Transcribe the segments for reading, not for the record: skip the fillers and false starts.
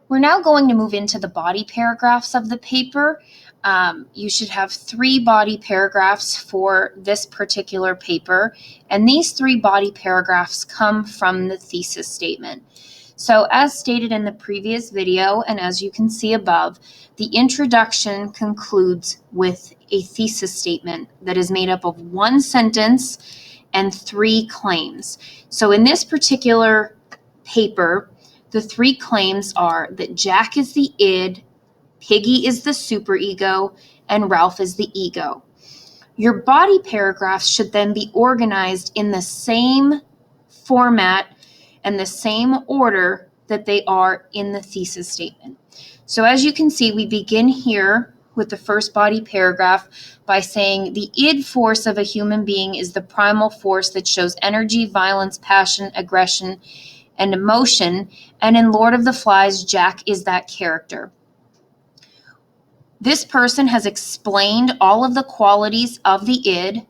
We're now going to move into the body paragraphs of the paper. You should have 3 body paragraphs for this particular paper, and these 3 body paragraphs come from the thesis statement. So as stated in the previous video, and as you can see above, the introduction concludes with a thesis statement that is made up of 1 sentence and 3 claims. So in this particular paper, the 3 claims are that Jack is the id, Piggy is the superego, and Ralph is the ego. Your body paragraphs should then be organized in the same format and the same order that they are in the thesis statement. So as you can see, we begin here with the first body paragraph by saying the id force of a human being is the primal force that shows energy, violence, passion, aggression, and emotion, and in Lord of the Flies, Jack is that character. This person has explained all of the qualities of the id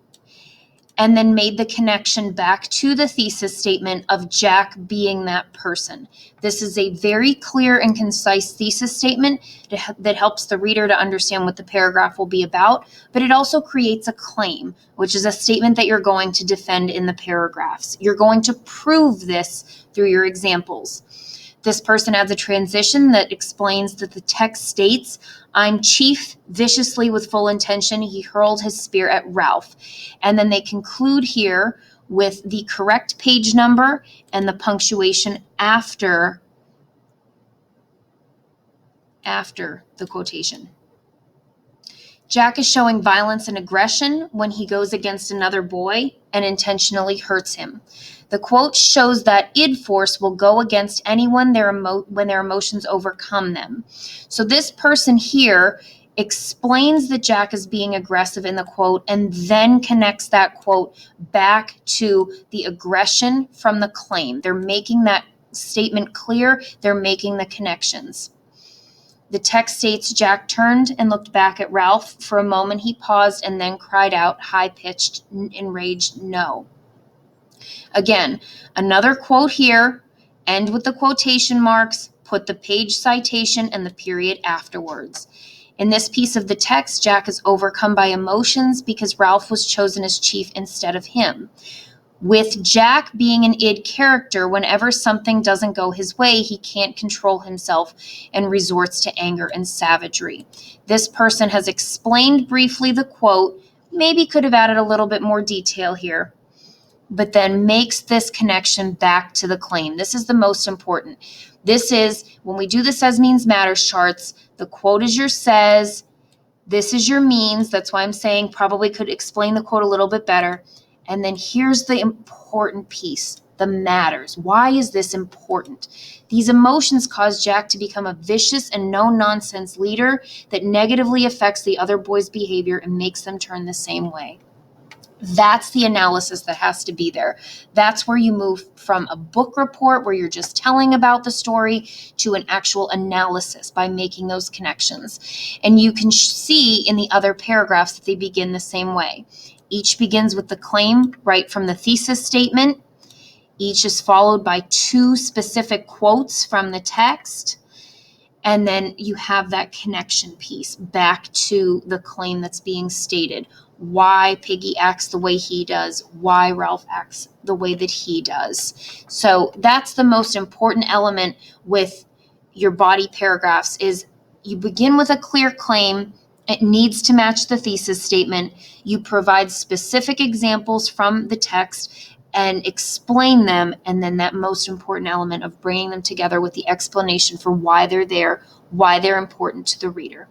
and then made the connection back to the thesis statement of Jack being that person. This is a very clear and concise thesis statement that helps the reader to understand what the paragraph will be about, but it also creates a claim, which is a statement that you're going to defend in the paragraphs. You're going to prove this through your examples. This person adds a transition that explains that the text states, I'm chief, viciously with full intention, he hurled his spear at Ralph. And then they conclude here with the correct page number and the punctuation after the quotation. Jack is showing violence and aggression when he goes against another boy and intentionally hurts him. The quote shows that id force will go against anyone when their emotions overcome them. So this person here explains that Jack is being aggressive in the quote and then connects that quote back to the aggression from the claim. They're making that statement clear. They're making the connections. The text states, Jack turned and looked back at Ralph. For a moment he paused and then cried out, high-pitched, enraged, no. Again, another quote here, end with the quotation marks, put the page citation and the period afterwards. In this piece of the text, Jack is overcome by emotions because Ralph was chosen as chief instead of him. With Jack being an id character, whenever something doesn't go his way, he can't control himself and resorts to anger and savagery. This person has explained briefly the quote, maybe could have added a little bit more detail here, but then makes this connection back to the claim. This is the most important. This is, when we do the says, means, matters charts, the quote is your says, this is your means. That's why I'm saying probably could explain the quote a little bit better. And then here's the important piece, the matters. Why is this important? These emotions cause Jack to become a vicious and no-nonsense leader that negatively affects the other boys' behavior and makes them turn the same way. That's the analysis that has to be there. That's where you move from a book report where you're just telling about the story to an actual analysis by making those connections. And you can see in the other paragraphs that they begin the same way. Each begins with the claim right from the thesis statement. Each is followed by 2 specific quotes from the text. And then you have that connection piece back to the claim that's being stated. Why Piggy acts the way he does, why Ralph acts the way that he does. So that's the most important element with your body paragraphs is you begin with a clear claim. It needs to match the thesis statement. You provide specific examples from the text and explain them, and then that most important element of bringing them together with the explanation for why they're there, why they're important to the reader.